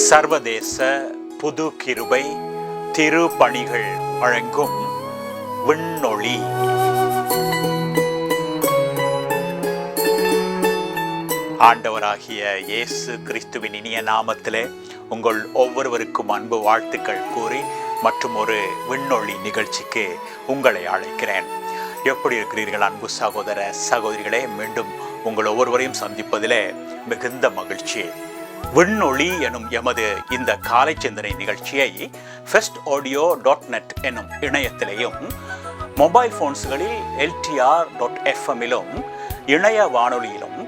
சர்வதேச புது கிருபை திருப்பணிகள் வழங்கும் விண்ணொளி. ஆண்டவராகிய இயேசு கிறிஸ்துவின் இனிய நாமத்திலே உங்கள் ஒவ்வொருவருக்கும் அன்பு வாழ்த்துக்கள் கூறி மற்றும் ஒரு விண்ணொளி நிகழ்ச்சிக்கு உங்களை அழைக்கிறேன். எப்படி இருக்கிறீர்கள் அன்பு சகோதர சகோதரிகளே? மீண்டும் உங்கள் ஒவ்வொருவரையும் சந்திப்பதிலே மிகுந்த மகிழ்ச்சி. விண்ணொளி எனும் எமது இந்த காலை சிந்தனை நிகழ்ச்சியை festaudio.net எனும் இணையத்திலேயும் மொபைல் போன்ஸ்களில் LTR.FM இணைய வானொலியிலும்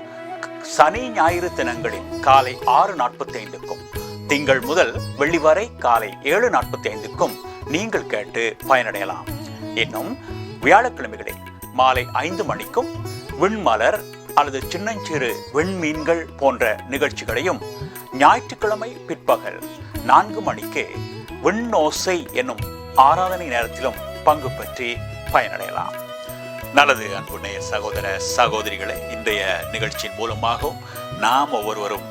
சனி ஞாயிறு தினங்களில் காலை 6:45க்கும் திங்கள் முதல் வெள்ளி வரை காலை 7:45க்கும் நீங்கள் கேட்டு பயனடையலாம். இன்னும் வியாழக்கிழமைகளில் மாலை 5 மணிக்கும் விண்மலர் அல்லது சின்னஞ்சிறு விண்மீன்கள் போன்ற நிகழ்ச்சிகளையும் ஞாயிற்றுக்கிழமை பிற்பகல் 4 மணிக்கு விண்ணோசை என்னும் ஆராதனை நேரத்திலும் பங்கு பெற்றி பயனடையலாம். நல்லது அன்பு நேய சகோதர சகோதரிகளே, இன்றைய நிகழ்ச்சியின் மூலமாகவும் நாம் ஒவ்வொருவரும்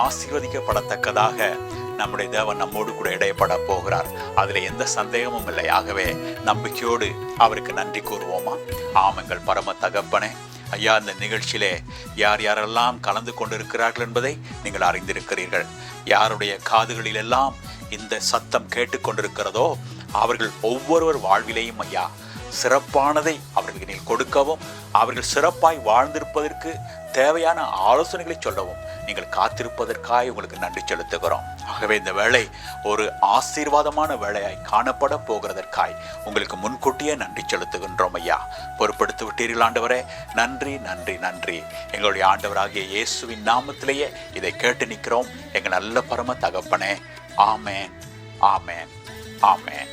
ஆசீர்வதிக்கப்படத்தக்கதாக நம்முடைய தேவன் நம்மோடு கூட இடைப்பட போகிறார். அதில் எந்த சந்தேகமும் இல்லை. ஆகவே நம்பிக்கையோடு அவருக்கு நன்றி கூறுவோமா? ஆமெங்கள் பரம தகப்பனே, ஐயா, இந்த நிகழ்ச்சியிலே யார் யாரெல்லாம் கலந்து கொண்டிருக்கிறார்கள் என்பதை நீங்கள் அறிந்திருக்கிறீர்கள். யாருடைய காதுகளிலெல்லாம் இந்த சத்தம் கேட்டுக்கொண்டிருக்கிறதோ அவர்கள் ஒவ்வொருவர் வாழ்விலேயும் ஐயா சிறப்பானதை அவர்களுக்கு நீங்கள் கொடுக்கவும், அவர்கள் சிறப்பாய் வாழ்ந்திருப்பதற்கு தேவையான ஆலோசனைகளை சொல்லவும் நீங்கள் காத்திருப்பதற்காக உங்களுக்கு நன்றி செலுத்துகிறோம். ஆகவே இந்த வேளை ஒரு ஆசீர்வாதமான வேளையாய் காணப்பட போகிறதற்காய் உங்களுக்கு முன்கூட்டியே நன்றி செலுத்துகின்றோம் ஐயா. பொறுப்படுத்தி விட்டீர்கள் ஆண்டவரே. நன்றி நன்றி நன்றி. எங்களுடைய ஆண்டவராகிய இயேசுவின் நாமத்திலேயே இதை கேட்டு நிற்கிறோம் எங்கள் நல்ல பரம தகப்பனே. ஆமேன், ஆமேன், ஆமேன்.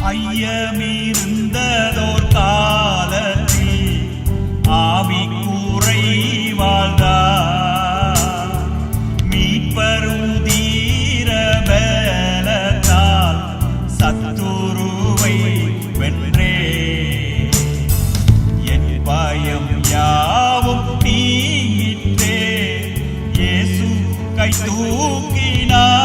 ஐயமிருந்ததோர் காலத்தில் ஆவி குறைவாழ்ந்தார். மீட்பருதீர பலத்தால் சத்துருவை வென்றே. என் பயம் யாவும் நீங்கிற்றே. இயேசு கை தூக்கினார்.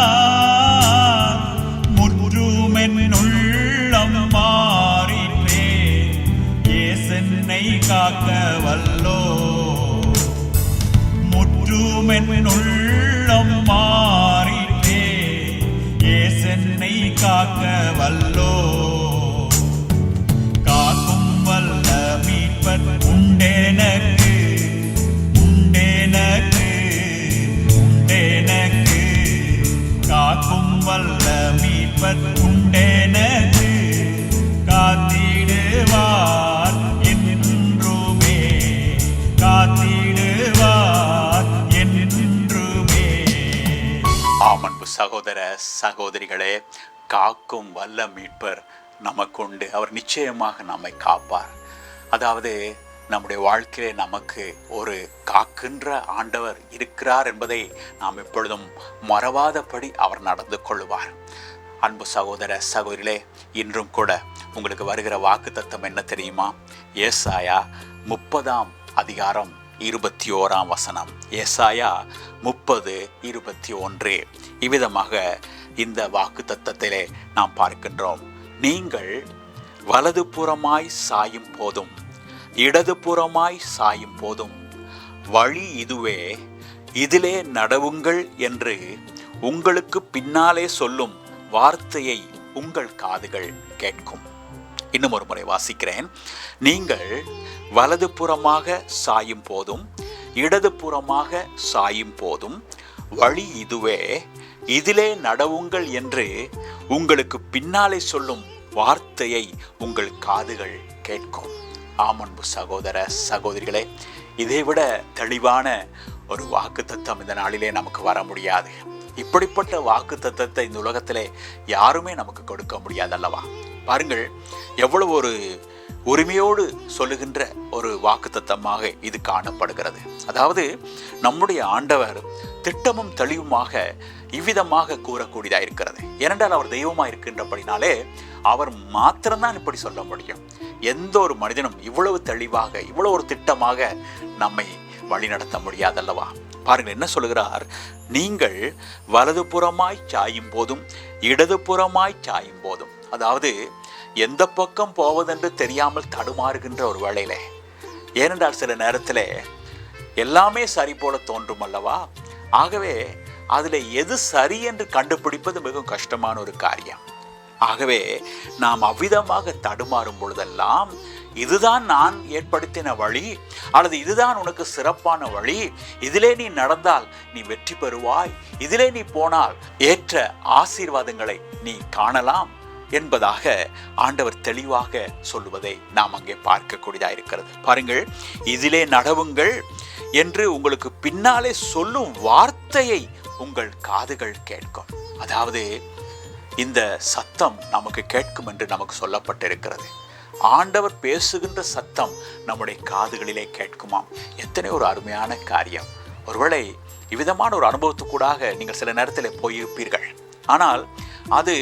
காக்க வல்லோ முற்றுமென் உள்ளம் மாறிட்டே. ஏசென்னை காக்க வல்லோ. காக்கும் வல்ல மீட்பர் உண்டேனக்கு, உண்டேனக்கு, உண்டேனக்கு. காக்கும் வல்ல மீட்பர் உண்டேனக்கு. காத்திடுவார் அன்பு சகோதர சகோதரிகளே, காக்கும் வல்ல மீட்பர் நமக்குண்டு. அவர் நிச்சயமாக நம்மை காப்பார். அதாவது நம்முடைய வாழ்க்கையிலே நமக்கு ஒரு காக்கின்ற ஆண்டவர் இருக்கிறார் என்பதை நாம் எப்பொழுதும் மறவாதபடி அவர் நடந்து கொள்வார். அன்பு சகோதர சகோதரிகளே, இன்றும் கூட உங்களுக்கு வருகிற வாக்குத்தத்தம் என்ன தெரியுமா? ஏசாயா 30:21. ஏசாயா 30:21. இவ்விதமாக இந்த வாக்குத்தத்தத்திலே நாம் பார்க்கின்றோம். நீங்கள் வலதுபுறமாய் சாயும் போதும் இடதுபுறமாய் சாயும் போதும் வழி இதுவே, இதிலே நடவுங்கள் என்று உங்களுக்கு பின்னாலே சொல்லும் வார்த்தையை உங்கள் காதுகள் கேட்கும். இன்னும் ஒரு முறை வாசிக்கிறேன். நீங்கள் வலதுபுறமாக சாயும் போதும் இடதுபுறமாக சாயும் போதும் வழி இதுவே, இதிலே நடவுங்கள் என்று உங்களுக்கு பின்னாலே சொல்லும் வார்த்தையை உங்கள் காதுகள் கேட்கும். அன்பு சகோதர சகோதரிகளே, இதைவிட தெளிவான ஒரு வாக்குத்தத்தம் இந்த நாளிலே நமக்கு வர முடியாது. இப்படிப்பட்ட வாக்குத்தத்தத்தை இந்த உலகத்திலே யாருமே நமக்கு கொடுக்க முடியாது அல்லவா? பாருங்கள், எவ்வளவு ஒரு உரிமையோடு சொல்லுகின்ற ஒரு வாக்குத்தத்தமாக இது காணப்படுகிறது. அதாவது நம்முடைய ஆண்டவர் திட்டமும் தெளிவுமாக இவ்விதமாக கூறக்கூடியதாக இருக்கிறது. ஏனென்றால் அவர் தெய்வமாக இருக்கின்றபடினாலே அவர் மாத்திரம்தான் இப்படி சொல்ல முடியும். எந்த ஒரு மனிதனும் இவ்வளவு தெளிவாக இவ்வளவு ஒரு திட்டமாக நம்மை வழிநடத்த முடியாதல்லவா? பாருங்கள் என்ன சொல்லுகிறார், நீங்கள் வலதுபுறமாய் சாயும் போதும் இடதுபுறமாய் சாயும் போதும். அதாவது எந்த பக்கம் போவதென்று தெரியாமல் தடுமாறுகின்ற ஒரு வேளையிலே, ஏனென்றால் சில நேரத்தில் எல்லாமே சரி போல தோன்றும் அல்லவா? ஆகவே அதில் எது சரி என்று கண்டுபிடிப்பது மிகவும் கஷ்டமான ஒரு காரியம். ஆகவே நாம் அவ்விதமாக தடுமாறும் பொழுதெல்லாம் இதுதான் நான் ஏற்படுத்தின வழி, அல்லது இதுதான் உனக்கு சிறப்பான வழி, இதிலே நீ நடந்தால் நீ வெற்றி பெறுவாய், இதிலே நீ போனால் ஏற்ற ஆசீர்வாதங்களை நீ காணலாம் என்பதாக ஆண்டவர் தெளிவாக சொல்லுவதை நாம் அங்கே பார்க்கக்கூடியதாக இருக்கிறது. பாருங்கள், இதிலே நடவுங்கள் என்று உங்களுக்கு பின்னாலே சொல்லும் வார்த்தையை உங்கள் காதுகள் கேட்கும். அதாவது இந்த சத்தம் நமக்கு கேட்கும் என்று நமக்கு சொல்லப்பட்டிருக்கிறது. ஆண்டவர் பேசுகின்ற சத்தம் நம்முடைய காதுகளிலே கேட்குமாம். எத்தனை ஒரு அருமையான காரியம்! ஒருவேளை இவ்விதமான ஒரு அனுபவத்துக்கூடாக நீங்கள் சில நேரத்தில் போயிருப்பீர்கள். ஆனால் அது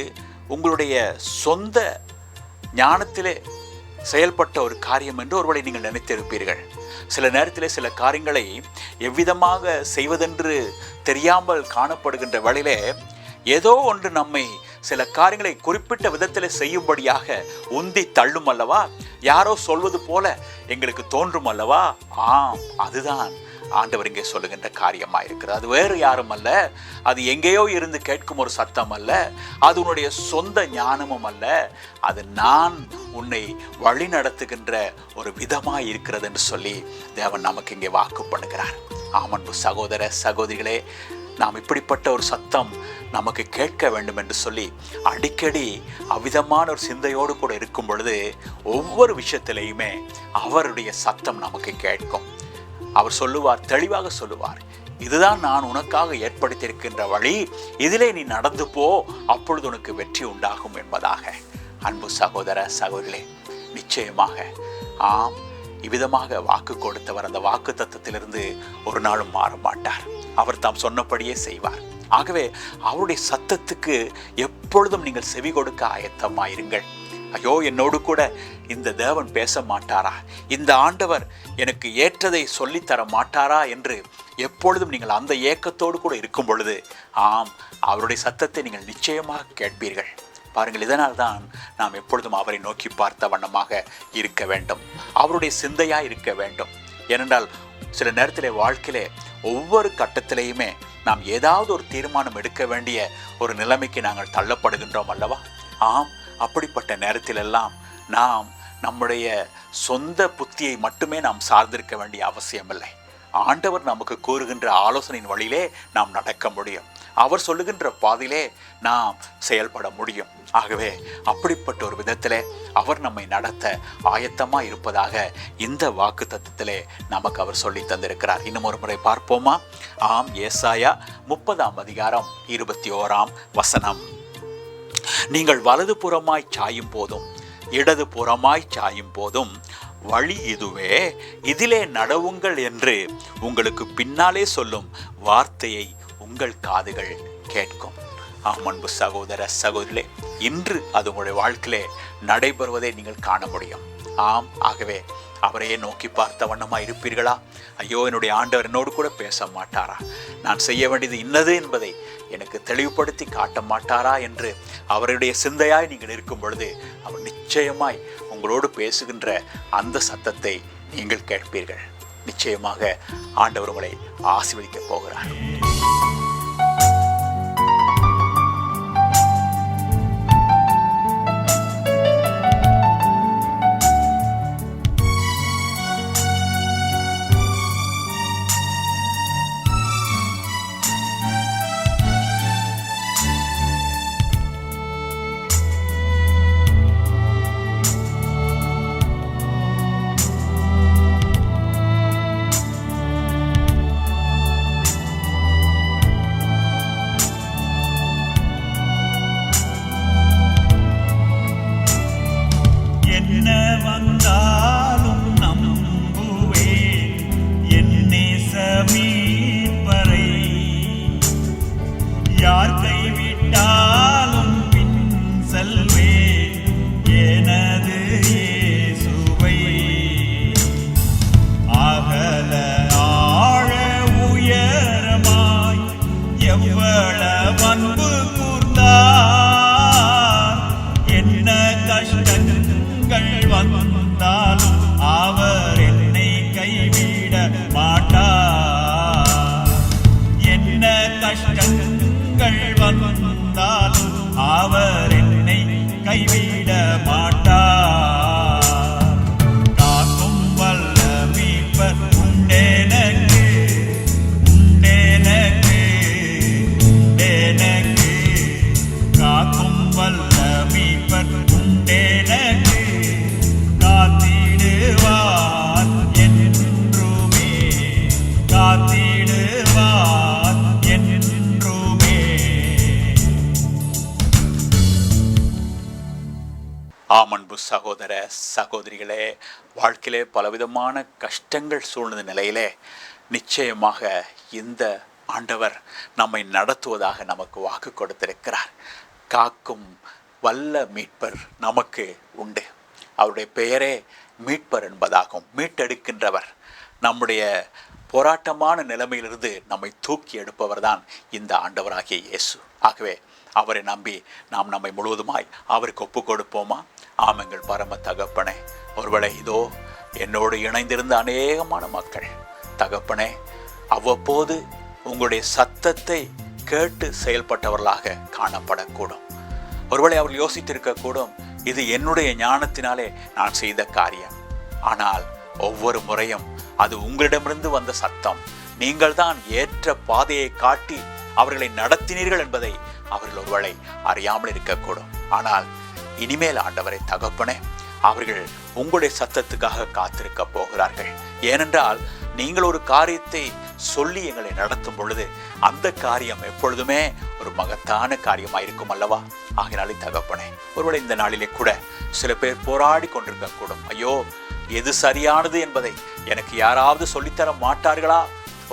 உங்களுடைய சொந்த ஞானத்திலே செயல்பட்ட ஒரு காரியம் என்று ஒருவேளை நீங்கள் நினைத்திருப்பீர்கள். சில நேரத்திலே சில காரியங்களை எவ்விதமாக செய்வதென்று தெரியாமல் காணப்படுகின்ற வேளையிலே ஏதோ ஒன்று நம்மை சில காரியங்களை குறிப்பிட்ட விதத்தில் செய்யும்படியாக உந்தி தள்ளும் அல்லவா? யாரோ சொல்வது போல எங்களுக்கு தோன்றும் அல்லவா? ஆம், அதுதான் ஆண்டவர் இங்கே சொல்லுகின்ற காரியமாக இருக்கிறது. அது வேறு யாரும் அல்ல, அது எங்கேயோ இருந்து கேட்கும் ஒரு சத்தம் அல்ல, அது உன்னுடைய சொந்த ஞானமும் அல்ல, அது நான் உன்னை வழி நடத்துகின்ற ஒரு விதமாக இருக்கிறது என்று சொல்லி தேவன் நமக்கு இங்கே வாக்கு பண்ணுகிறார். அன்பு சகோதர சகோதரிகளே, நாம் இப்படிப்பட்ட ஒரு சத்தம் நமக்கு கேட்க வேண்டும் என்று சொல்லி அடிக்கடி அவ்விதமான ஒரு சிந்தையோடு கூட இருக்கும் பொழுது ஒவ்வொரு விஷயத்திலையுமே அவருடைய சத்தம் நமக்கு கேட்கும். அவர் சொல்லுவார், தெளிவாக சொல்லுவார், இதுதான் நான் உனக்காக ஏற்படுத்தியிருக்கின்ற வழி, இதிலே நீ நடந்து போ, அப்பொழுது உனக்கு வெற்றி உண்டாகும் என்பதாக. அன்பு சகோதர சகோதரிகளே, நிச்சயமாக ஆம், இவ்விதமாக வாக்கு கொடுத்தவர் அந்த வாக்கு தத்தத்திலிருந்து ஒரு நாளும் மாற மாட்டார். அவர் தாம் சொன்னபடியே செய்வார். ஆகவே அவருடைய சத்தத்துக்கு எப்பொழுதும் நீங்கள் செவி கொடுக்க ஆயத்தமாயிருங்கள். ஐயோ, என்னோடு கூட இந்த தேவன் பேச மாட்டாரா, இந்த ஆண்டவர் எனக்கு ஏற்றதை சொல்லித்தர மாட்டாரா என்று எப்பொழுதும் நீங்கள் அந்த ஏக்கத்தோடு கூட இருக்கும் பொழுது ஆம், அவருடைய சத்தத்தை நீங்கள் நிச்சயமாக கேட்பீர்கள். பாருங்கள், இதனால் தான் நாம் எப்பொழுதும் அவரை நோக்கி பார்த்த வண்ணமாக இருக்க வேண்டும், அவருடைய சிந்தையாக இருக்க வேண்டும். ஏனென்றால் சில நேரத்திலே வாழ்க்கையிலே ஒவ்வொரு கட்டத்திலேயுமே நாம் ஏதாவது ஒரு தீர்மானம் எடுக்க வேண்டிய ஒரு நிலைமைக்கு நாங்கள் தள்ளப்படுகின்றோம் அல்லவா? ஆம், அப்படிப்பட்ட நேரத்திலெல்லாம் நாம் நம்முடைய சொந்த புத்தியை மட்டுமே நாம் சார்ந்திருக்க வேண்டிய அவசியமில்லை. ஆண்டவர் நமக்கு கூறுகின்ற ஆலோசனையின் வழியிலே நாம் நடக்க முடியும், அவர் சொல்லுகின்ற பாதையிலே நாம் செயல்பட முடியும். ஆகவே அப்படிப்பட்ட ஒரு விதத்திலே அவர் நம்மை நடத்த ஆயத்தமாக இருப்பதாக இந்த வாக்கு தத்தத்திலே நமக்கு அவர் சொல்லி தந்திருக்கிறார். இன்னும் ஒரு முறை பார்ப்போமா? ஆம், ஏசாயா 30:21 நீங்கள் வலது புறமாய் சாயும் போதும் இடது புறமாய் சாயும் போதும் வழி இதுவே, இதிலே நடவுங்கள் என்று உங்களுக்கு பின்னாலே சொல்லும் வார்த்தையை உங்கள் காதுகள் கேட்கும். அன்பு சகோதர சகோதரிகளே, இன்று அது உங்களுடைய வாழ்க்கையிலே நடைபெறுவதை நீங்கள் காண முடியும். ஆம், ஆகவே அவரையே நோக்கி பார்த்த வண்ணமாக இருப்பீர்களா? ஐயோ, என்னுடைய ஆண்டவர் என்னோடு கூட பேச மாட்டாரா, நான் செய்ய வேண்டியது இன்னது என்பதை எனக்கு தெளிவுபடுத்தி காட்ட மாட்டாரா என்று அவருடைய சிந்தையாய் நீங்கள் இருக்கும் பொழுது அவர் நிச்சயமாய் உங்களோடு பேசுகின்ற அந்த சத்தத்தை நீங்கள் கேட்பீர்கள். நிச்சயமாக ஆண்டவர் உங்களை ஆசீர்வதிக்கப் போகிறார். வந்தாலும் அவர் என்னை கைவிட மாட்டார். என்ன கஷ்டங்கள் வந்தாலும் அவர் என்னை கைவிட மாட்டார். காக்கும் வல்ல மீட்பர் உண்டெனக்கு, உண்டெனக்கு, உண்டெனக்கு. காக்கும் வல்ல மீட்பர் உண்டெனக்கு, காத்திடுவார் என்றுமே, காத்திடுவார் என்றுமே. ஆமன்பு சகோதர சகோதரிகளே, வாழ்க்கையிலே பலவிதமான கஷ்டங்கள் சூழ்ந்த நிலையிலே நிச்சயமாக இந்த ஆண்டவர் நம்மை நடத்துவதாக நமக்கு வாக்கு கொடுத்திருக்கிறார். காக்கும் வல்ல மீட்பர் நமக்கு உண்டு. அவருடைய பெயரே மீட்பர் என்பதாகும். மீட்டெடுக்கின்றவர். நம்முடைய போராட்டமான நிலைமையிலிருந்து நம்மை தூக்கி எடுப்பவர் தான் இந்த ஆண்டவராகிய இயேசு. ஆகவே அவரை நம்பி நாம் நம்மை முழுவதுமாய் அவருக்கு ஒப்பு கொடுப்போமா? ஆமெங்கள் பரம தகப்பனே, ஒருவேளை இதோ என்னோடு இணைந்திருந்த அநேகமான மக்கள் தகப்பனே அவ்வப்போது உங்களுடைய சத்தத்தை கேட்டு செயல்பட்டவர்களாக காணப்படக்கூடும். ஒருவேளை அவர்கள் யோசித்திருக்கக்கூடும், இது என்னுடைய ஞானத்தினாலே நான் செய்த காரியம். ஆனால் ஒவ்வொரு முறையும் அது உங்களிடமிருந்து வந்த சத்தம். நீங்கள் தான் ஏற்ற பாதையை காட்டி அவர்களை நடத்தினீர்கள் என்பதை அவர்கள் ஒருவேளை அறியாமல் இருக்கக்கூடும். ஆனால் இனிமேல் ஆண்டவரை தகப்பனே, அவர்கள் உங்களுடைய சத்தத்துக்காக காத்திருக்க போகிறார்கள். ஏனென்றால் நீங்கள் ஒரு காரியத்தை சொல்லி எங்களை நடத்தும் பொழுது அந்த காரியம் எப்பொழுதுமே ஒரு மகத்தான காரியமாயிருக்கும் அல்லவா? ஆகினாலே தகப்பனே, ஒருவேளை இந்த நாளிலே கூட சில பேர் போராடி கொண்டிருக்கக்கூடும். ஐயோ, எது சரியானது என்பதை எனக்கு யாராவது சொல்லித்தர மாட்டார்களா?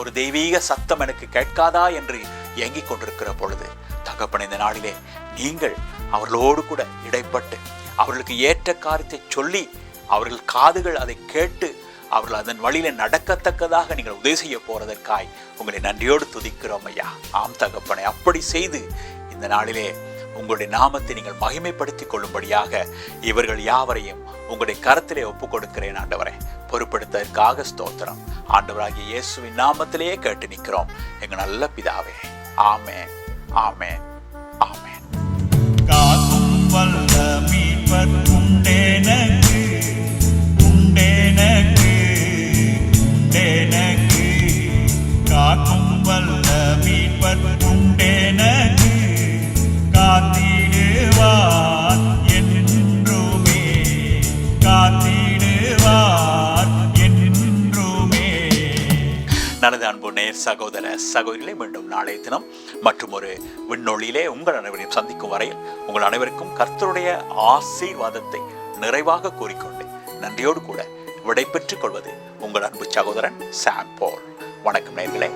ஒரு தெய்வீக சத்தம் எனக்கு கேட்காதா என்று ஏங்கிக் கொண்டிருக்கிற பொழுது தகப்பனே, இந்த நாளிலே நீங்கள் அவர்களோடு கூட இடைப்பட்டு அவர்களுக்கு ஏற்ற காரியத்தை சொல்லி அவர்கள் காதுகள் அதை கேட்டு அவர்கள் அதன் வழியில நடக்கத்தக்கதாக நீங்கள் உதவி செய்ய போறதற்காய் உங்களை நன்றியோடு துதிக்கிறோம் ஐயா. ஆம் தகப்பனே, அப்படி செய்து இந்த நாளிலே உங்களுடைய நாமத்தை நீங்கள் மகிமைப்படுத்திக் கொள்ளும்படியாக இவர்கள் யாவரையும் உங்களுடைய கரத்திலே ஒப்புக் கொடுக்கிறேன் ஆண்டவரே. பொறுப்படுத்ததற்காக ஸ்தோத்திரம். ஆண்டவராகிய இயேசுவின் நாமத்திலேயே கேட்டு நிற்கிறோம் எங்கள் நல்ல பிதாவே. ஆமென், ஆமென், ஆமென். காக்கும் வல்ல மீட்பர் உண்டெனக்கு, உண்டெனக்கு, உண்டெனக்கு. காக்கும் வல்ல மீட்பர் உண்டெனக்கு, காத்திடுவார் என்றுமே, காத்திடுவார் என்றுமே. நல்லது அன்பு நேர் சகோதர சகோதரிகளை, மீண்டும் நாளைய தினம் மற்றும் ஒரு விண்ணொளியிலே உங்கள் அனைவரையும் சந்திக்கும் வரையில் உங்கள் அனைவருக்கும் கர்த்தருடைய ஆசீர்வாதத்தை நிறைவாக கூறிக்கொண்டு நன்றியோடு கூட விடை பெற்றுக் கொள்வது உங்கள் அன்பு சகோதரன் சாம் பால். வணக்கம் நேயர்களே.